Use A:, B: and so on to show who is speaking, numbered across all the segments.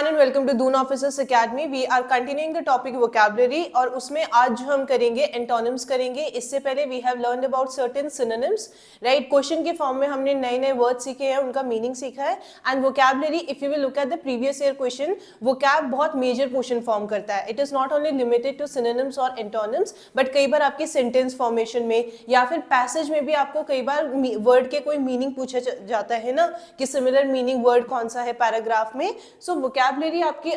A: Everyone and welcome to Doon officers academy. We are continuing the topic vocabulary और उसमें आज जो हम करेंगे एंटोनिम्स करेंगे। इससे पहले we have learned about certain synonyms, right. Question के फॉर्म में हमने नए नए वर्ड सीखे हैं, उनका मीनिंग सीखा है। And vocabulary, if you will look at the previous year question, vocab बहुत मेजर पोर्शन फॉर्म करता है। It is not only limited to synonyms और एंटोनिम्स, बट कई बार आपके सेंटेंस फॉर्मेशन में या फिर पैसेज में भी आपको कई बार वर्ड के कोई मीनिंग पूछा जाता है ना, कि सिमिलर मीनिंग वर्ड कौन सा है पैराग्राफ में। सो वोकैबुलरी आपकी,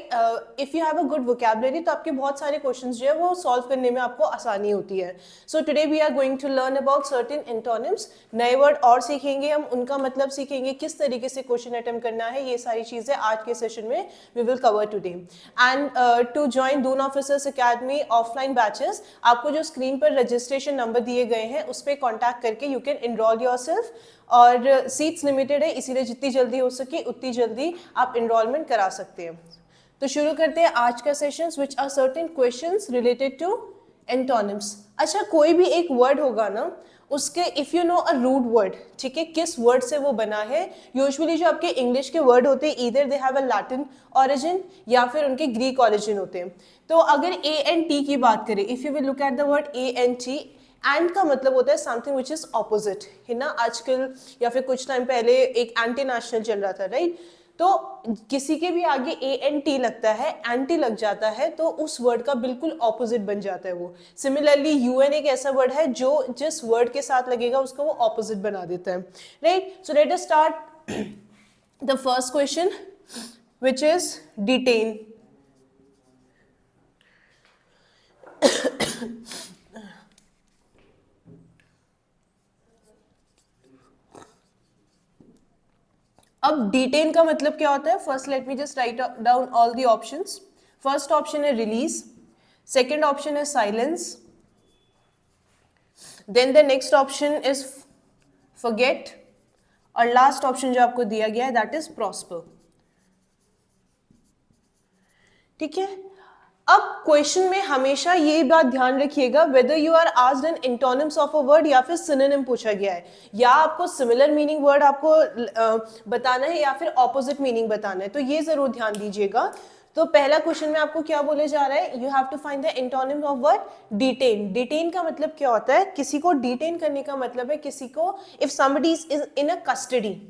A: if you have a good vocabulary तो आपके बहुत सारे क्वेश्चंस जो है वो सॉल्व करने में आपको आसानी होती है। So today we are going to learn about certain antonyms. नए वर्ड और सीखेंगे हम, उनका मतलब सीखेंगे, किस तरीके से क्वेश्चन अटेम्प्ट करना है। ये सारी चीजें आज के सेशन में we will cover today. And to join Doon officers academy offline batches, आपको जो स्क्रीन पर रजिस्ट्रेशन नंबर दिए गए हैं उस पर कॉन्टैक्ट करके यू कैन एनरोल योरसेल्फ। और सीट्स लिमिटेड है, इसीलिए जितनी जल्दी हो सके उतनी जल्दी आप एनरोलमेंट करा सकते हैं। तो शुरू करते हैं आज का session, which are certain questions related to antonyms. अच्छा, कोई भी एक वर्ड होगा ना, उसके if you know a root word, ठीक है, किस वर्ड से वो बना है। यूजुअली जो आपके इंग्लिश के वर्ड होते हैं, either they have a Latin origin या फिर उनके ग्रीक ओरिजिन होते हैं। तो अगर ए एंड टी की बात करें, if you will look at the word A and T, and का मतलब होता है समथिंग विच इज ऑपोजिट, है ना। आजकल या फिर कुछ टाइम पहले एक एंटी नेशनल चल रहा था, राइट। तो किसी के भी आगे ए एन टी लगता है, एंटी लग जाता है, तो उस वर्ड का बिल्कुल ऑपोजिट बन जाता है वो। सिमिलरली यूएन एक ऐसा वर्ड है जो जिस वर्ड के साथ लगेगा उसका वो ऑपोजिट बना देता है, right. So let us start the first question which is detain. अब डिटेन का मतलब क्या होता है? First let me just write down all the options. First option है रिलीज, सेकंड ऑप्शन है silence, then the next option is forget, और last option जो आपको दिया गया है दैट इज प्रॉस्पर। ठीक है। अब क्वेश्चन में हमेशा ये बात ध्यान रखिएगा, whether you are asked an antonyms of a word या फिर सिनोनिम पूछा गया है, या आपको सिमिलर मीनिंग वर्ड आपको बताना है या फिर ऑपोजिट मीनिंग बताना है, तो ये जरूर ध्यान दीजिएगा। तो पहला क्वेश्चन में आपको क्या बोले जा रहा है, you have to find the antonym of word detain. Detain का मतलब क्या होता है? किसी को डिटेन करने का मतलब है किसी को, if somebody is in a custody,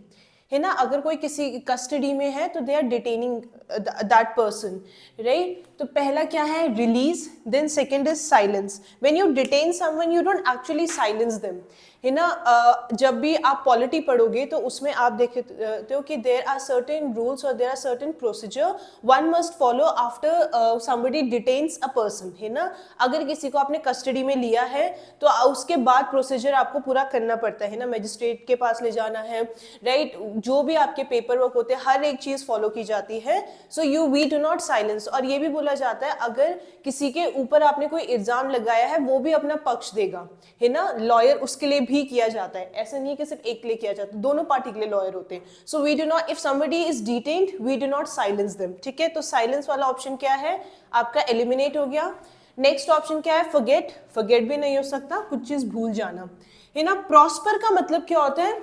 A: है ना, अगर कोई किसी कस्टडी में है तो they are detaining that person, right. तो पहला क्या है? Release, then second is silence. When you detain someone you don't actually silence them, है ना। जब भी आप पॉलिटी पढ़ोगे तो उसमें आप देखते हो कि देयर आर सर्टेन रूल्स और there are certain procedure one must follow after somebody detains a person, है ना। अगर किसी को आपने कस्टडी में लिया है तो उसके बाद प्रोसीजर आपको पूरा करना पड़ता है ना, मजिस्ट्रेट के पास ले जाना है, राइट। जो भी आपके पेपर वर्क होते हैं हर एक चीज फॉलो की जाती है। So we do not silence. और ये भी बोला जाता है अगर किसी के ऊपर आपने कोई इल्जाम लगाया है वो भी अपना पक्ष देगा, है ना। लॉयर उसके लिए भी किया जाता है, ऐसा नहीं कि सिर्फ एक के लिए किया जाता है, दोनों पार्टी के लिए लॉयर होते हैं। So we do not, if somebody is detained we do not silence them, ठीक है। तो साइलेंस वाला ऑप्शन क्या है आपका? एलिमिनेट हो गया। नेक्स्ट ऑप्शन क्या है? फॉरगेट। फॉरगेट भी नहीं हो सकता, कुछ चीज भूल जाना, है ना। प्रॉस्पर का मतलब क्या होता है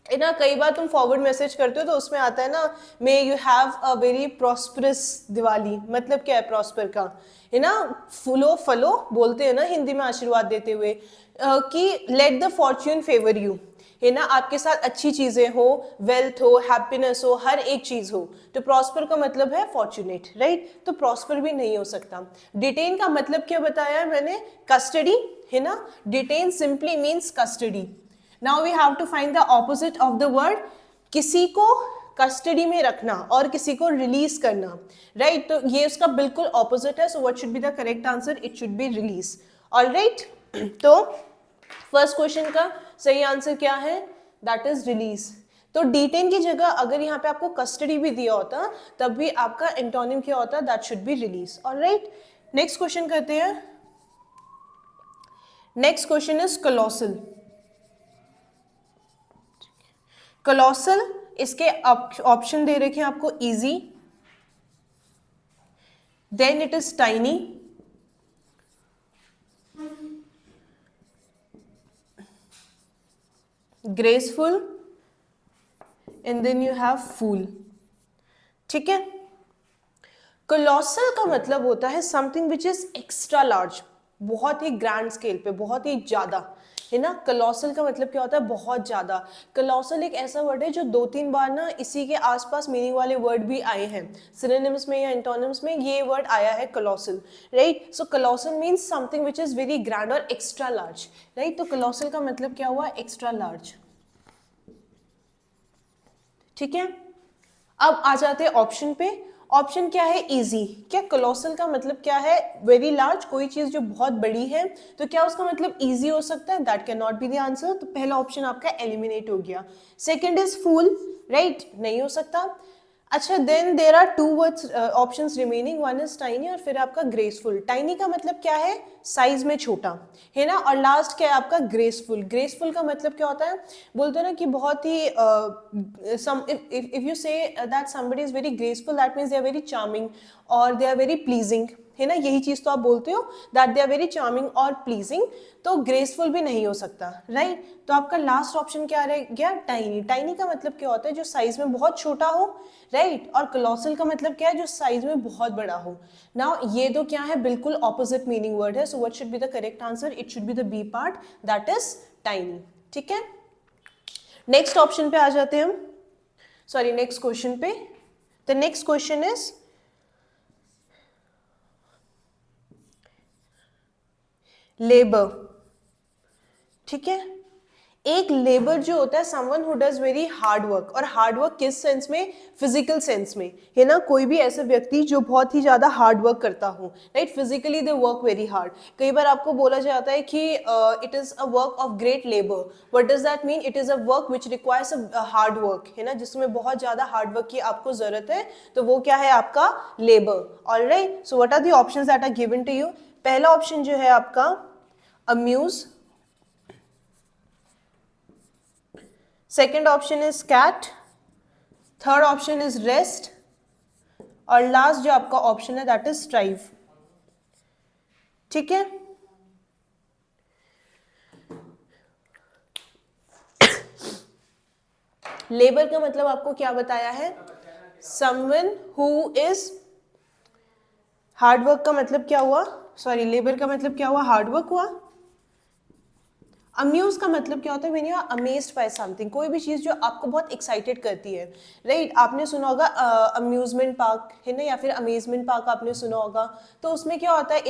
A: ना, कई बार तुम फॉरवर्ड मैसेज करते हो तो उसमें आता है ना, may you have a very prosperous Diwali. मतलब क्या है प्रॉस्पर का? है ना, फूलो फलो बोलते हैं ना हिंदी में आशीर्वाद देते हुए, कि let the Fortune favour you, है ना, आपके साथ अच्छी चीजें हो, वेल्थ हो, हैप्पीनेस हो, हर एक चीज हो। तो प्रॉस्पर का मतलब है फॉर्चुनेट, राइट। तो प्रॉस्पर भी नहीं हो सकता। डिटेन का मतलब क्या बताया मैंने? कस्टडी, है ना। Detain simply means custody. Now we have to find the opposite of the word, किसी को कस्टडी में रखना और किसी को रिलीज करना, राइट। तो ये उसका बिल्कुल ऑपोजिट है। So what should be the correct answer? It should be release, alright. तो फर्स्ट क्वेश्चन का सही आंसर क्या है? That is release. तो डिटेन की जगह अगर यहाँ पे आपको कस्टडी भी दिया होता तब भी आपका एंटोनिम क्या होता? That should be release, alright. Next question करते हैं। Next question is colossal. Colossal, इसके ऑप्शन दे रखे हैं आपको, easy, then it is tiny, graceful, and then you have fool, ठीक है। कोलोसल का मतलब होता है something which is extra large, बहुत ही ग्रैंड स्केल पे, बहुत ही ज्यादा, है ना। कोलोसल का मतलब क्या होता है, बहुत ज्यादा। कोलोसल एक ऐसा वर्ड है जो 2-3 बार ना इसी के आसपास मीनिंग वाले वर्ड भी आए हैं, सिनोनिम्स में या एंटोनिम्स में ये वर्ड आया है colossal, right. So colossal means something which is very grand और एक्स्ट्रा लार्ज, राइट। तो कोलोसल का मतलब क्या हुआ, एक्स्ट्रा लार्ज, ठीक है। अब आ जाते हैं ऑप्शन पे। ऑप्शन क्या है, इजी। क्या कोलोसल का मतलब क्या है, वेरी लार्ज, कोई चीज जो बहुत बड़ी है, तो क्या उसका मतलब इजी हो सकता है, that can not be the answer, तो पहला ऑप्शन आपका एलिमिनेट हो गया। सेकंड इज फूल, राइट, नहीं हो सकता। अच्छा, then there are 2 words options remaining, one is tiny और फिर आपका ग्रेसफुल। टाइनी का मतलब क्या है, साइज में छोटा, है ना। और लास्ट क्या है आपका, ग्रेसफुल। ग्रेसफुल का मतलब क्या होता है, बोलते हैं ना कि बहुत ही if you say that somebody is very graceful, that means they are very charming और दे आर वेरी प्लीजिंग, है ना, यही चीज तो आप बोलते हो, that they are very charming और प्लीजिंग। तो ग्रेसफुल भी नहीं हो सकता, राइट। तो आपका लास्ट ऑप्शन क्या रह गया, टाइनी। टाइनी का मतलब क्या होता है, जो साइज में बहुत छोटा हो, राइट। और कोलोसल का मतलब क्या है, जो साइज में बहुत बड़ा हो। नाउ ये दो क्या है, बिल्कुल ऑपोजिट मीनिंग वर्ड है, so what should be the correct answer, it should be the B part, that is tiny, ठीक है। नेक्स्ट ऑप्शन पे आ जाते हैं हम, सॉरी नेक्स्ट क्वेश्चन पे। The next question is labour, ठीक है। एक लेबर जो होता है, someone who does very hard work, और हार्ड वर्क किस सेंस में, फिजिकल सेंस में, है ना। कोई भी ऐसे व्यक्ति जो बहुत ही ज्यादा हार्ड वर्क करता हो, right, physically they work very hard. कई बार आपको बोला जाता है कि it is a work of great labour, what does that mean, it is a work which requires a hard work, है ना, जिसमें बहुत ज्यादा हार्ड वर्क की आपको जरूरत है, तो वो क्या है आपका labour, alright. So what are the options that are given to you. पहला ऑप्शन जो है आपका amuse, second option is cat, third option is rest, और लास्ट जो आपका ऑप्शन है दैट इज स्ट्राइव, ठीक है। लेबर का मतलब आपको क्या बताया है, someone who is hard work का मतलब क्या हुआ, सॉरी लेबर का मतलब क्या हुआ, हार्ड वर्क हुआ। अम्यूज का मतलब क्या होता है, when you are amazed by something, कोई भी चीज जो आपको बहुत एक्साइटेड करती है, राइट। आपने सुना होगा अम्यूजमेंट पार्क, है ना, या फिर अमेजमेंट पार्क आपने सुना होगा। तो उसमें क्या होता है,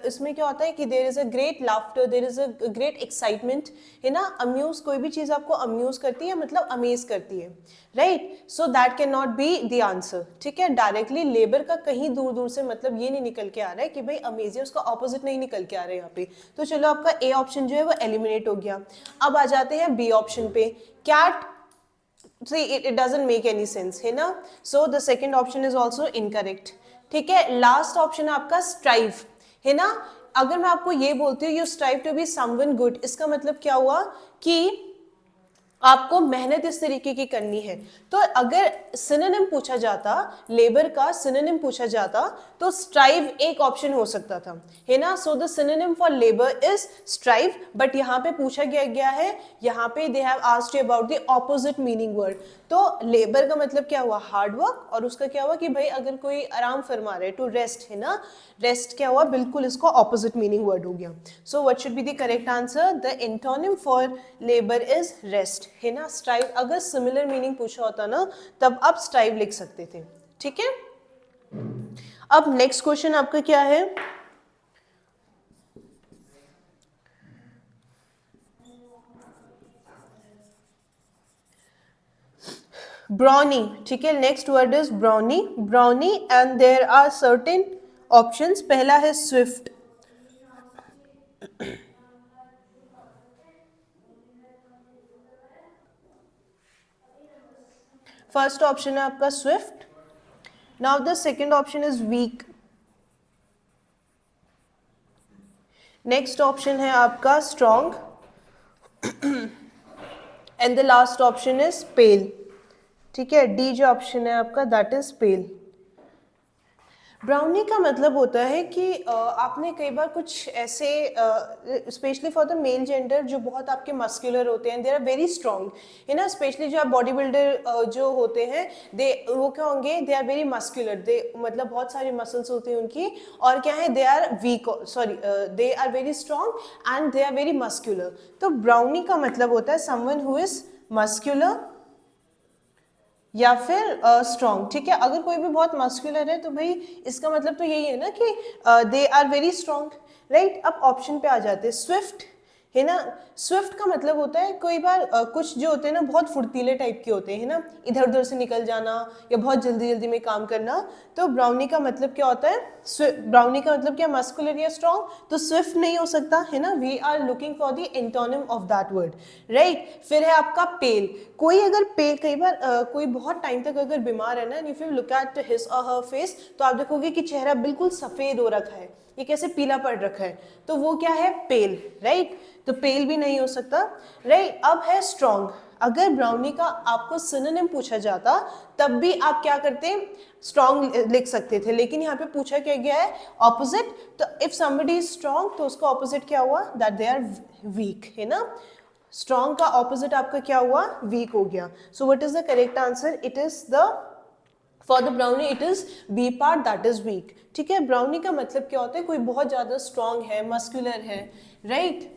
A: इसमें क्या होता है कि there is a great laughter, there is a great excitement, है ना। अम्यूज, कोई भी चीज आपको अम्यूज करती है मतलब अमेज करती है, right. So that can not be the answer, ठीक है। डायरेक्टली लेबर का कहीं दूर दूर से मतलब ये नहीं निकल के आ रहा है कि भाई अमेज है, उसका ऑपोजिट नहीं निकल के आ रहा है यहाँ पे। तो चलो आपका ए ऑप्शन जो है वो एलिमिनेट हो गया। अब आ जाते हैं बी ऑप्शन पे, cat. See, it doesn't make any sense, है ना। So the second option is also incorrect, ठीक है। लास्ट ऑप्शन है आपका स्ट्राइव, है ना। अगर मैं आपको ये बोलती हूँ you strive to be someone good, इसका मतलब क्या हुआ कि आपको मेहनत इस तरीके की करनी है। तो अगर सिनोनिम पूछा जाता, लेबर का सिनोनिम पूछा जाता, तो स्ट्राइव एक ऑप्शन हो सकता था, है ना। So the synonym for labour is strive, but यहाँ पे पूछा गया है, यहाँ पे they have asked you about the opposite meaning word. तो लेबर का मतलब क्या हुआ, हार्ड वर्क, और उसका क्या हुआ कि भाई अगर कोई आराम फरमा रहे, टू रेस्ट, है ना। रेस्ट क्या हुआ, बिल्कुल इसको ऑपोजिट मीनिंग वर्ड हो गया। So what should be the correct answer, the antonym for labour is rest, है ना। स्ट्राइव, अगर सिमिलर मीनिंग पूछा होता ना तब आप स्ट्राइव लिख सकते थे, ठीक है। अब नेक्स्ट क्वेश्चन आपका क्या है, ब्राउनी, ठीक है। Next word is brawny, brawny, and there are certain options. पहला है स्विफ्ट, फर्स्ट ऑप्शन है आपका swift. Now the second option is weak, next option है आपका strong, and the last option is pale, ठीक है। डी जो ऑप्शन है आपका दैट इज पेल। ब्राउनी का मतलब होता है कि आपने कई बार कुछ ऐसे, specially for the male gender, जो बहुत आपके मस्कुलर होते हैं, दे आर वेरी स्ट्रॉन्ग, है ना। स्पेशली जो आप बॉडी बिल्डर जो होते हैं, वो क्या होंगे, दे आर वेरी मस्कुलर, दे मतलब बहुत सारी मसल्स होती हैं उनकी, और क्या है, they are weak, sorry, they are very strong and they are very muscular. तो ब्राउनी का मतलब होता है समवन हु इज मस्कुलर या फिर स्ट्रॉन्ग, ठीक है। अगर कोई भी बहुत मस्कुलर है तो भाई इसका मतलब तो यही है ना कि they are very strong, right. अब ऑप्शन पे आ जाते हैं, स्विफ्ट, है ना। स्विफ्ट का मतलब होता है कोई बार कुछ जो होते हैं ना बहुत फुर्तीले टाइप के होते हैं ना, इधर उधर से निकल जाना या बहुत जल्दी जल्दी में काम करना। तो ब्राउनी का मतलब क्या होता है, ब्राउनी का मतलब क्या, मस्कुलर या स्ट्रॉन्ग, तो स्विफ्ट नहीं हो सकता, है ना। We are looking for the antonym of that word, right. फिर है आपका पेल। कोई अगर पेल, कई बार कोई बहुत टाइम तक अगर बीमार है ना, if you look at his और हर फेस, तो आप देखोगे कि चेहरा बिल्कुल सफेद हो रखा है, ये कैसे पीला पड़ रखा है, तो वो क्या है, पेल, राइट। तो पेल भी नहीं हो सकता, राइट। अब है स्ट्रॉन्ग। अगर ब्राउनी का आपको सिनोनिम पूछा जाता तब भी आप क्या करते, स्ट्रॉन्ग लिख सकते थे, लेकिन यहाँ पे पूछा क्या गया है, ऑपोजिट। तो इफ समबडी इज स्ट्रॉन्ग तो उसका ऑपोजिट क्या हुआ, दैट दे आर वीक, है ना। स्ट्रॉन्ग का ऑपोजिट आपका क्या हुआ, वीक हो गया। So what is the correct answer, it is the, for the brawny it is B part, that is weak, ठीक है। ब्राउनी का मतलब क्या होता है, कोई बहुत ज्यादा स्ट्रॉन्ग है, मस्कुलर है, राइट।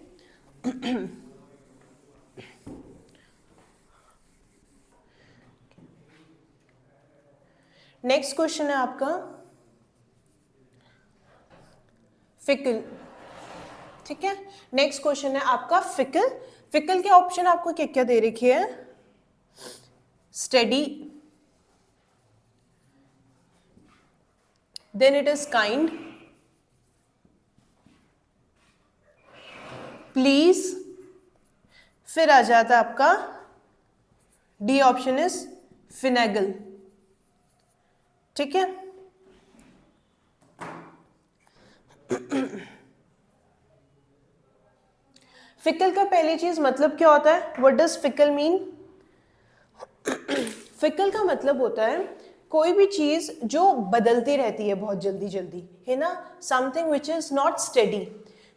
A: नेक्स्ट क्वेश्चन है आपका फिकल, ठीक है। नेक्स्ट क्वेश्चन है आपका फिकल। फिकल के ऑप्शन आपको क्या क्या दे रखी है, steady, then it is kind, please, फिर आ जाता आपका डी ऑप्शन इज फिनेगल, ठीक है। फिकल का पहली चीज मतलब क्या होता है, what does fickle mean. Fickle का मतलब होता है कोई भी चीज जो बदलती रहती है बहुत जल्दी जल्दी, है ना, something which is not steady,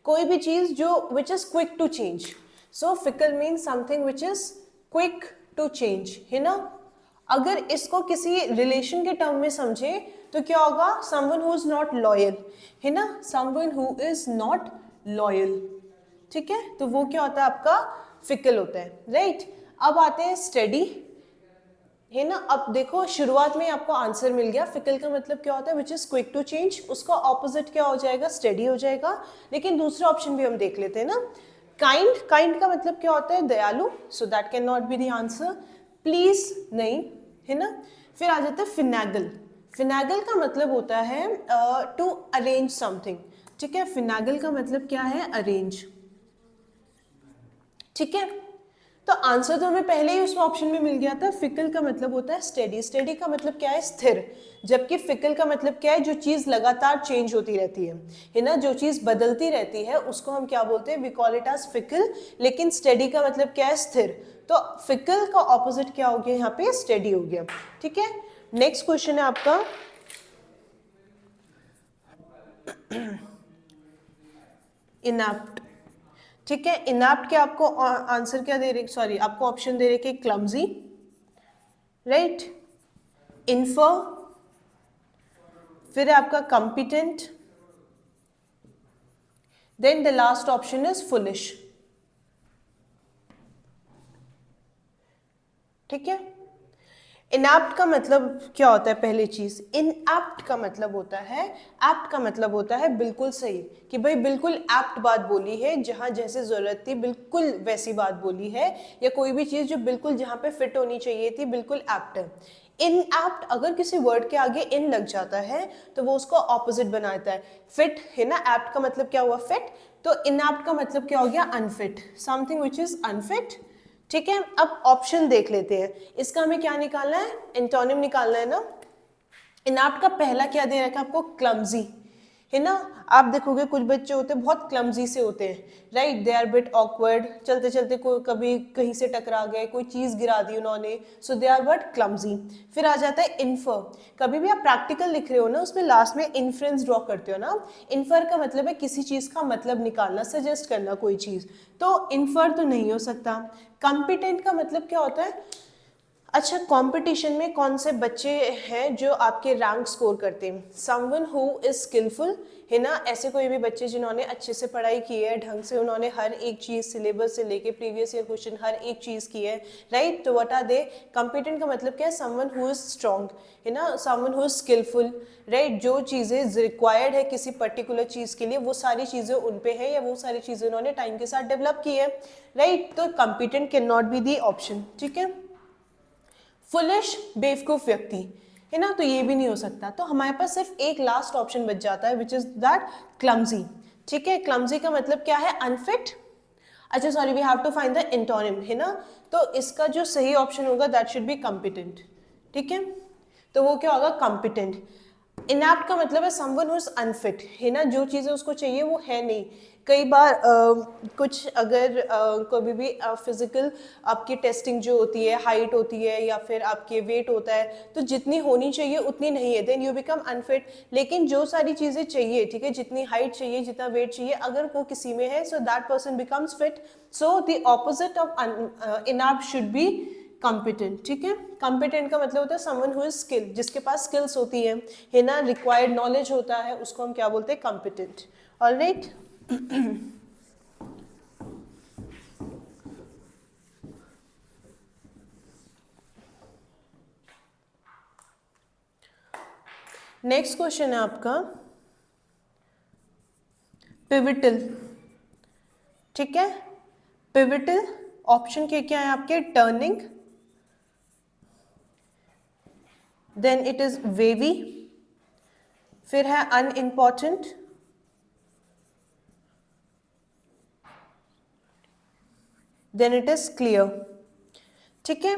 A: कोई भी चीज जो which is quick to change. So fickle mean something which is quick to change, है ना। अगर इसको किसी रिलेशन के टर्म में समझे तो क्या होगा, someone who is not loyal, है ना, someone who is not loyal, ठीक है। तो वो क्या होता है आपका, फिकल होता है, राइट। अब आते हैं स्टेडी, है ना। अब देखो शुरुआत में आपको आंसर मिल गया, फिकल का मतलब क्या होता है, which is quick to change, उसका ऑपोजिट क्या हो जाएगा, स्टेडी हो जाएगा। लेकिन दूसरा ऑप्शन भी हम देख लेते हैं ना, काइंड। काइंड का मतलब क्या होता है, दयालु, so that can not be the answer. Please नहीं, है ना। फिर आ जाता है फिनेगल। फिनेगल का मतलब होता है टू अरेंज समथिंग, ठीक है। फिनेगल का मतलब क्या है, अरेंज, ठीक है। तो आंसर तो हमें पहले ही उस ऑप्शन में मिल गया था। फिकल का मतलब होता है स्टेडी, स्टेडी का मतलब क्या है, स्थिर। जबकि फिकल का मतलब क्या है, जो चीज लगातार चेंज होती रहती है ना, जो चीज बदलती रहती है उसको हम क्या बोलते हैं, we call it as fickle. लेकिन स्टेडी का मतलब क्या है, स्थिर। तो फिकल का ऑपोजिट क्या हो गया यहाँ पे, स्टेडी हो गया, ठीक है। नेक्स्ट क्वेश्चन है आपका इनएप्ट, ठीक है। इनएप्ट के आपको आंसर क्या दे रहे, सॉरी आपको ऑप्शन दे रहे कि क्लमजी, राइट, इनफर, फिर है आपका competent, then the last option is foolish, ठीक है। इनएप्ट का मतलब क्या होता है, पहली चीज, इनएप्ट का मतलब होता है, एप्ट का मतलब होता है बिल्कुल सही, कि भाई बिल्कुल एप्ट बात बोली है, जहां जैसे जरूरत थी बिल्कुल वैसी बात बोली है, या कोई भी चीज जो बिल्कुल जहां पे फिट होनी चाहिए थी, बिल्कुल एप्ट है। इनएप्ट अगर किसी वर्ड के आगे इन लग जाता है तो वो उसको ऑपोजिट बनाता है, फिट, है ना। एप्ट का मतलब क्या हुआ, फिट। तो इनएप्ट का मतलब क्या हो गया, unfit, something which is unfit, ठीक है। अब ऑप्शन देख लेते हैं, इसका हमें क्या निकालना है, एंटोनिम निकालना है ना। इनएप्ट का पहला क्या दे रखा है आपको, क्लमजी, है ना। आप देखोगे कुछ बच्चे होते हैं बहुत क्लमजी से होते हैं, right, they are bit awkward, चलते चलते कोई कभी कहीं से टकरा गए, कोई चीज गिरा दी उन्होंने, सो दे आर बट क्लमजी। फिर आ जाता है इन्फर। कभी भी आप प्रैक्टिकल लिख रहे हो ना, उसमें लास्ट में इन्फ्रेंस ड्रॉ करते हो ना। इन्फर का मतलब है किसी चीज का मतलब निकालना, सजेस्ट करना कोई चीज, तो इन्फर तो नहीं हो सकता। कॉम्पिटेंट का मतलब क्या होता है, अच्छा कंपटीशन में कौन से बच्चे हैं जो आपके रैंक स्कोर करते हैं, समवन हु इज स्किलफुल, है ना, ऐसे कोई भी बच्चे जिन्होंने अच्छे से पढ़ाई की है, ढंग से उन्होंने हर एक चीज़ सिलेबस से लेके प्रीवियस ईयर क्वेश्चन हर एक चीज़ की है, राइट, तो व्हाट आर दे। कॉम्पिटेंट का मतलब क्या है, समवन हु इज स्ट्रॉन्ग, है ना, someone who is skillful, right, जो चीज़ें रिक्वायर्ड है किसी पर्टिकुलर चीज़ के लिए वो सारी चीज़ें उन पे है, या वो सारी चीज़ें उन्होंने टाइम के साथ डेवलप की है, राइट, तो competent can not be the option, ठीक है। फुलिश, बेवकूफ व्यक्ति, है ना, तो ये भी नहीं हो सकता। तो हमारे पास सिर्फ एक लास्ट ऑप्शन बच जाता है विच इज दैट क्लमजी, ठीक है। क्लमजी का मतलब क्या है, अनफिट। अच्छा sorry, we have to find the antonym, है ना, तो इसका जो सही ऑप्शन होगा दैट शुड बी कॉम्पिटेंट, ठीक है, तो वो क्या होगा, कॉम्पिटेंट। इनएप्ट का मतलब है समवन हु इज अनफिट, है ना, जो चीज़ें उसको चाहिए वो है नहीं। कई बार कुछ अगर कभी भी फिजिकल आपकी टेस्टिंग जो होती है, हाइट होती है या फिर आपके वेट होता है, तो जितनी होनी चाहिए उतनी नहीं है, देन यू बिकम अनफिट। लेकिन जो सारी चीज़ें चाहिए, ठीक है, जितनी हाइट चाहिए, जितना वेट चाहिए, अगर वो किसी में है, so that person becomes fit. So the opposite of inept should be competent, ठीक है। कॉम्पिटेंट का मतलब होता है समवन हु इज स्किल, जिसके पास स्किल्स होती है ना, रिक्वायर्ड नॉलेज होता है, उसको हम क्या बोलते हैं, कॉम्पिटेंट। ऑलराइट, नेक्स्ट क्वेश्चन है आपका पिविटल, ठीक है। पिविटल ऑप्शन के क्या है आपके, turning, then it is wavy, फिर है unimportant, then it is clear, ठीक है।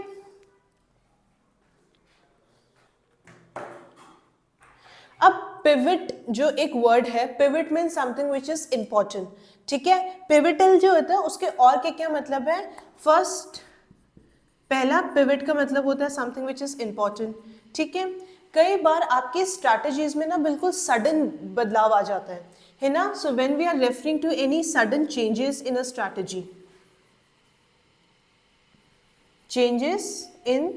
A: अब पिविट जो एक वर्ड है, pivot mean something which is important, ठीक है। पिविटल जो होता है उसके और के क्या मतलब है, फर्स्ट पहला पिविट का मतलब होता है समथिंग विच इज इंपॉर्टेंट, ठीक है। कई बार आपकी स्ट्रैटेजीज में ना बिल्कुल सडन बदलाव आ जाता है ना, so when we are referring to any sudden changes in a strategy, changes in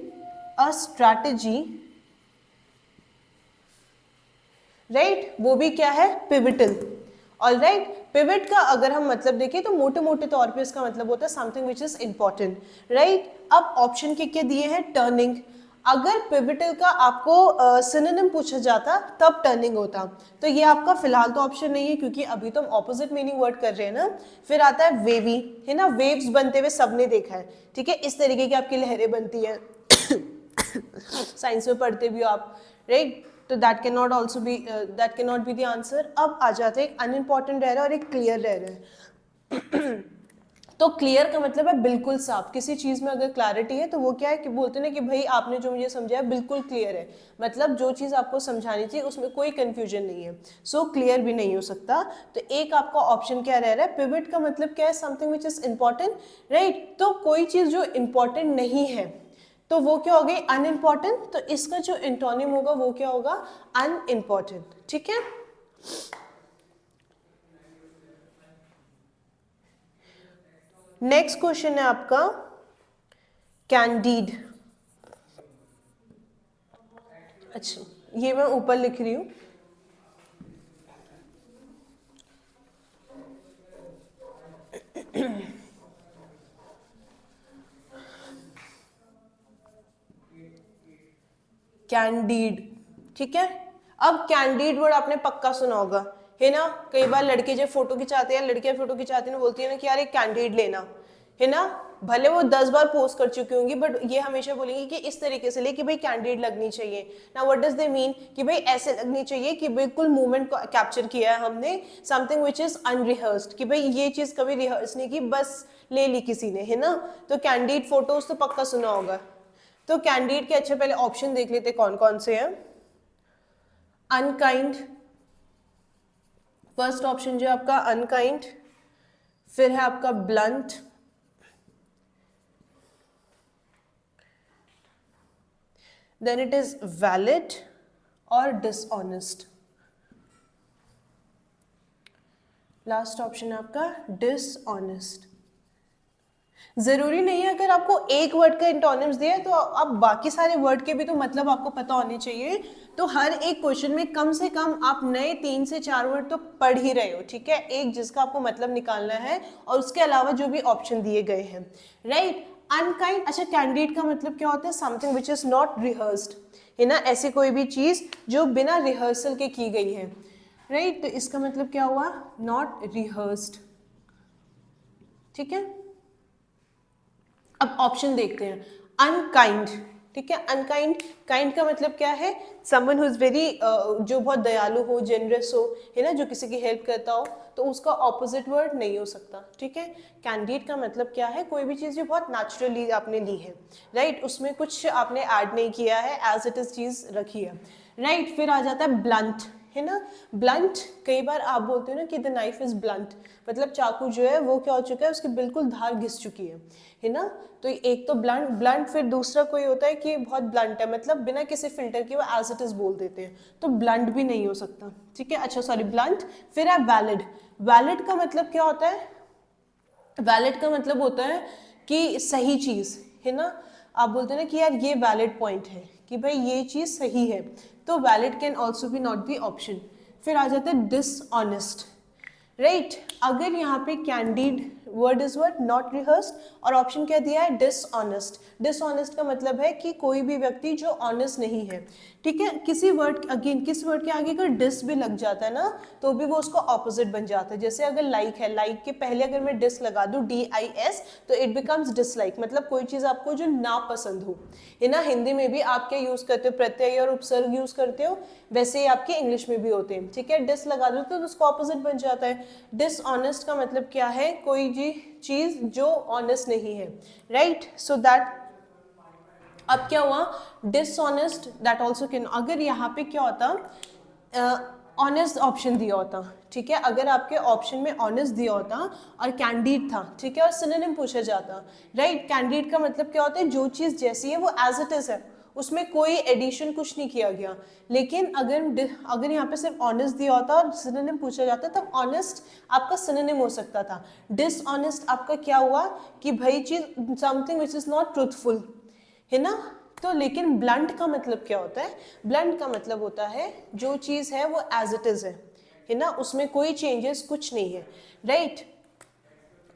A: a strategy, right, वो भी क्या है, पिविटल। ऑलराइट, पिविट का अगर हम मतलब देखें तो मोटे मोटे तौर पे इसका मतलब होता है something which is important, right. अब ऑप्शन के क्या दिए हैं, टर्निंग। अगर पिविटल का आपको सिनोनिम पूछा जाता तब टर्निंग होता, तो ये आपका फिलहाल तो ऑप्शन नहीं है क्योंकि अभी तो हम ऑपोजिट मीनिंग वर्ड कर रहे हैं ना। फिर आता है वेवी, है ना, वेव्स बनते हुए सबने देखा है, ठीक है, इस तरीके की आपकी लहरें बनती है साइंस में पढ़ते भी हो आप, राइट, तो that can not also be, that can not be the answer. अब आ जाते हैं, एक अनइम्पॉर्टेंट रह रहा है और एक क्लियर रह रहा है तो क्लियर का मतलब है बिल्कुल साफ, किसी चीज में अगर क्लैरिटी है तो वो क्या है कि बोलते हैं ना कि भाई आपने जो मुझे समझाया बिल्कुल क्लियर है, मतलब जो चीज आपको समझानी चाहिए उसमें कोई कंफ्यूजन नहीं है, सो क्लियर भी नहीं हो सकता। तो एक आपका ऑप्शन क्या रह रहा है, पिवट का मतलब क्या है, something which is important, right, तो कोई चीज जो इंपॉर्टेंट नहीं है तो वो क्या हो गई, अनइम्पॉर्टेंट, तो इसका जो एंटोनिम होगा वो क्या होगा, अनइम्पॉर्टेंट, ठीक है। नेक्स्ट क्वेश्चन है आपका कैंडीड। अच्छा, ये मैं ऊपर लिख रही हूं, कैंडीड, ठीक है। अब कैंडीड वर्ड आपने पक्का सुना होगा, है ना, कई बार लड़के जब फोटो खिंचाते हैं, लड़कियां फोटो खिंचाती हैं, बोलती है ना कि यार एक कैंडीड लेना, है ना, भले वो 10 बार पोस्ट कर चुकी होंगी बट ये हमेशा बोलेंगी कि इस तरीके से ले कि भाई कैंडीड लगनी चाहिए ना। व्हाट डज दे मीन कि भाई ऐसे लगनी चाहिए कि बिल्कुल मूवमेंट को कैप्चर किया है हमने, समथिंग विच इज अनरिहर्स्ड, कि भाई ये चीज कभी रिहर्स नहीं की, बस ले ली किसी ने, है ना, तो कैंडीड फोटोज तो पक्का सुना होगा। तो कैंडीड के अच्छे पहले ऑप्शन देख लेते कौन कौन से हैं, अनकाइंड, फर्स्ट ऑप्शन जो है आपका अनकाइंड, फिर है आपका blunt, then it is valid और डिसऑनेस्ट। लास्ट ऑप्शन है आपका डिसऑनेस्ट। जरूरी नहीं है अगर आपको एक वर्ड का इंटोनिम्स दिया है तो आप बाकी सारे वर्ड के भी तो मतलब आपको पता होने चाहिए। तो हर एक क्वेश्चन में कम से कम आप नए 3 से 4 वर्ड तो पढ़ ही रहे हो, ठीक है, एक जिसका आपको मतलब निकालना है और उसके अलावा जो भी ऑप्शन दिए गए हैं, राइट। अनकाइंड, अच्छा कैंडिडेट का मतलब क्या होता है? Something which is not rehearsed, है ना, ऐसी कोई भी चीज जो बिना रिहर्सल के की गई है, राइट। तो इसका मतलब क्या हुआ? नॉट रिहर्स्ड, ठीक है। अब ऑप्शन देखते हैं। अनकाइंड, ठीक है, अनकाइंड, काइंड का मतलब क्या है? समवन हु इज वेरी, जो बहुत दयालु हो, जेनरस हो, है ना, जो किसी की हेल्प करता हो, तो उसका ऑपोजिट वर्ड नहीं हो सकता, ठीक है। कैंडिड का मतलब क्या है? कोई भी चीज़ जो बहुत नेचुरली आपने ली है, राइट, उसमें कुछ आपने ऐड नहीं किया है, एज इट इज चीज़ रखी है, राइट। फिर आ जाता है ब्लंट, है ना। ब्लंट, कई बार आप बोलते हो ना कि द नाइफ इज ब्लंट, मतलब चाकू जो है वो क्या हो चुका है, उसकी बिल्कुल धार घिस चुकी है ना। तो एक तो ब्लंट, ब्लंट, फिर दूसरा कोई होता है कि बहुत ब्लंट है, मतलब बिना किसी फिल्टर के वो एज इट इज बोल देते हैं, तो ब्लंट भी नहीं हो सकता, ठीक है। अच्छा सॉरी, ब्लंट। फिर है वैलिड। वैलिड का मतलब क्या होता है? वैलिड का मतलब होता है कि सही चीज़, है ना। आप बोलते हैं ना कि यार ये वैलिड पॉइंट है, कि भाई ये चीज़ सही है, तो valid can also be not be option. फिर आ जाता है डिसऑनेस्ट, राइट। अगर यहाँ पे candid word is word not rehearsed और ऑप्शन क्या दिया है? डिसऑनेस्ट। डिसऑनेस्ट का मतलब है कि कोई भी व्यक्ति जो ऑनेस्ट नहीं है, ठीक है। किसी वर्ड, अगेन किस वर्ड के आगे अगर डिस भी लग जाता है ना तो भी वो उसको ऑपोजिट बन जाता है। जैसे अगर लाइक है, लाइक के पहले अगर मैं डिस लगा दूं, DIS, तो इट बिकम्स डिसलाइक, मतलब कोई चीज़ आपको जो ना पसंद हो, है ना। हिंदी में भी आप क्या यूज़ करते हो? प्रत्यय और उपसर्ग यूज़ करते हो, वैसे ही आपके इंग्लिश में भी होते हैं, ठीक है। डिस लगा दो तो उसको ऑपोजिट बन जाता है। डिसऑनेस्ट का मतलब क्या है? कोई चीज़ जो ऑनेस्ट नहीं है, राइट। सो दैट, अब क्या हुआ? डिसऑनेस्ट, दैट ऑल्सो कैन, अगर यहाँ पे क्या होता, ऑनेस्ट ऑप्शन दिया होता, ठीक है, अगर आपके ऑप्शन में ऑनेस्ट दिया होता और कैंडिड था, ठीक है, और सिनोनिम पूछा जाता, राइट। कैंडिड का मतलब क्या होता है? जो चीज़ जैसी है वो एज इट इज है, उसमें कोई एडिशन कुछ नहीं किया गया। लेकिन अगर यहाँ पे सिर्फ ऑनेस्ट दिया होता और सिनोनिम पूछा जाता तब ऑनेस्ट आपका सिनोनिम हो सकता था। डिसऑनेस्ट आपका क्या हुआ कि भाई चीज something which is not truthful, है ना। तो लेकिन ब्लंट का मतलब क्या होता है? ब्लंट का मतलब होता है जो चीज है वो एज इट इज है ना, उसमें कोई चेंजेस कुछ नहीं है, राइट।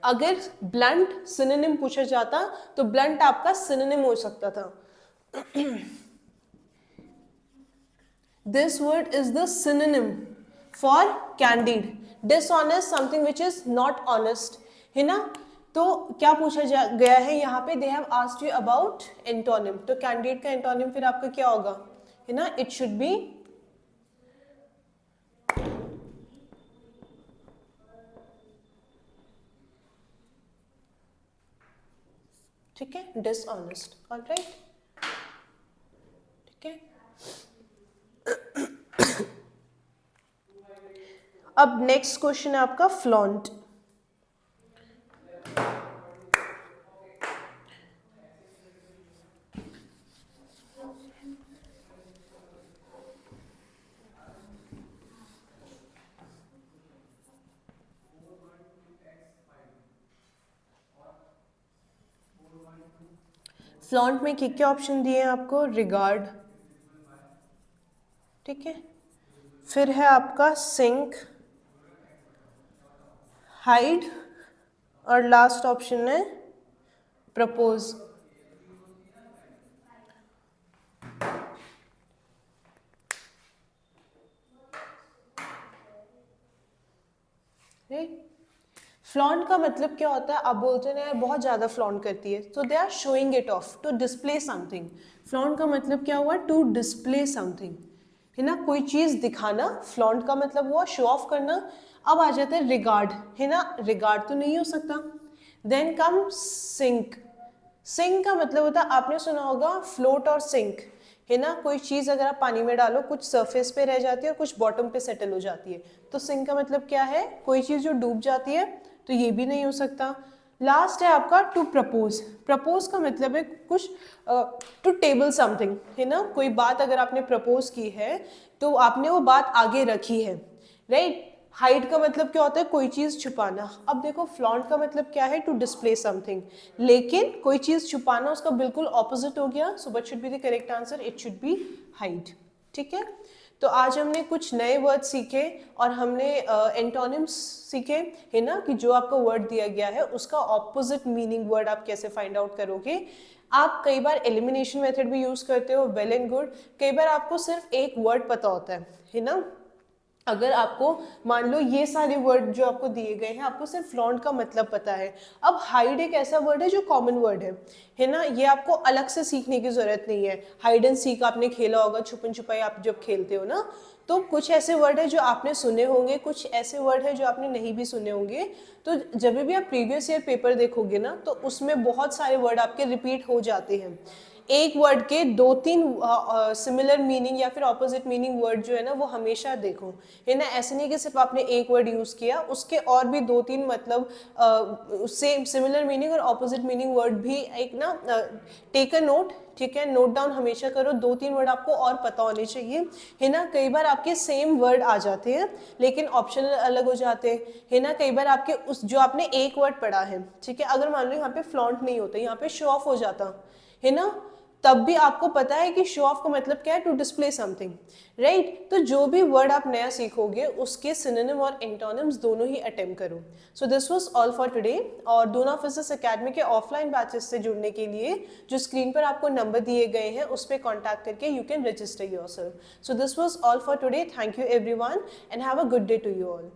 A: अगर ब्लंट सिनोनिम पूछा जाता तो ब्लंट आपका सिनोनिम हो सकता था। This word is the synonym for candid. Dishonest, something which is not honest, है ना। तो क्या पूछा गया है यहाँ पे? They have asked you about antonym. तो candid का antonym फिर आपका क्या होगा, है ना? It should be ठीक है, dishonest. Alright, ठीक है। अब नेक्स्ट क्वेश्चन है आपका फ्लॉन्ट। फ्लॉन्ट में क्या ऑप्शन दिए हैं आपको? रिगार्ड, ठीक है, फिर है आपका सिंक, हाइड, और लास्ट ऑप्शन है प्रपोज। फ्लॉन्ट का मतलब क्या होता है? आप बोलते हैं बहुत ज़्यादा फ्लॉन्ट करती है, तो they are showing it off to display something. Flaunt का मतलब क्या हुआ? टू डिस्प्ले समथिंग, है ना, कोई चीज़ दिखाना। फ्लॉन्ट का मतलब हुआ शो ऑफ करना। अब आ जाता है रिगार्ड, है ना, रिगार्ड तो नहीं हो सकता। Then come sink. सिंक का मतलब होता है, आपने सुना होगा फ्लोट और सिंक, है ना। कोई चीज़ अगर आप पानी में डालो कुछ सरफेस पे रह जाती है और कुछ बॉटम पे सेटल हो जाती है, तो सिंक का मतलब क्या है, कोई चीज़ जो डूब जाती है, तो ये भी नहीं हो सकता। लास्ट है आपका टू प्रपोज। प्रपोज का मतलब है कुछ टू टेबल समथिंग, है ना। कोई बात अगर आपने प्रपोज की है तो आपने वो बात आगे रखी है, राइट। हाइड का मतलब क्या होता है, कोई चीज़ छुपाना। अब देखो फ्लॉन्ट का मतलब क्या है, टू डिस्प्ले समथिंग, लेकिन कोई चीज़ छुपाना उसका बिल्कुल ऑपोजिट हो गया, so what should be the correct answer, it should B hide. ठीक है, तो आज हमने कुछ नए वर्ड सीखे और हमने एंटोनिम्स सीखे, है ना, कि जो आपको वर्ड दिया गया है उसका ऑपोजिट मीनिंग वर्ड आप कैसे फाइंड आउट करोगे। आप कई बार एलिमिनेशन मेथड भी यूज करते हो, वेल एंड गुड। कई बार आपको सिर्फ एक वर्ड पता होता है ना। अगर आपको मान लो ये सारे वर्ड जो आपको दिए गए हैं आपको सिर्फ फ्लॉन्ट का मतलब पता है। अब हाइड एक ऐसा वर्ड है जो कॉमन वर्ड है ना, ये आपको अलग से सीखने की जरूरत नहीं है। हाइड एंड सीक आपने खेला होगा, छुपन छुपाई आप जब खेलते हो ना, तो कुछ ऐसे वर्ड है जो आपने सुने होंगे, कुछ ऐसे वर्ड है जो आपने नहीं भी सुने होंगे। तो जब भी आप प्रीवियस ईयर पेपर देखोगे ना, तो उसमें बहुत सारे वर्ड आपके रिपीट हो जाते हैं। एक वर्ड के 2-3 सिमिलर मीनिंग या फिर ऑपोजिट मीनिंग वर्ड जो है ना वो हमेशा देखो, है ना। ऐसे नहीं कि सिर्फ आपने एक वर्ड यूज किया, उसके और भी 2-3 मतलब सेम सिमिलर मीनिंग और ऑपोजिट मीनिंग वर्ड भी एक ना टेक अ नोट, ठीक है, नोट डाउन हमेशा करो। 2-3 वर्ड आपको और पता होने चाहिए, है ना। कई बार आपके सेम वर्ड आ जाते हैं लेकिन ऑप्शन अलग हो जाते हैं, है ना। कई बार आपके उस जो आपने एक वर्ड पढ़ा है, ठीक है, अगर मान लो यहाँ पे फ्लॉन्ट नहीं होता, यहाँ पे शो ऑफ हो जाता, है ना, तब भी आपको पता है कि शो ऑफ का मतलब क्या है, टू डिस्प्ले समथिंग, राइट। तो जो भी वर्ड आप नया सीखोगे उसके सिनोनिम और एंटोनिम्स दोनों ही अटेम्प्ट करो। सो this was all for today. और दोनों फिजिक्स एकेडमी के ऑफलाइन बैचेस से जुड़ने के लिए जो स्क्रीन पर आपको नंबर दिए गए हैं उस पर कॉन्टैक्ट करके you can register yourself. So this was all for today. Thank you everyone and have a good day to you all.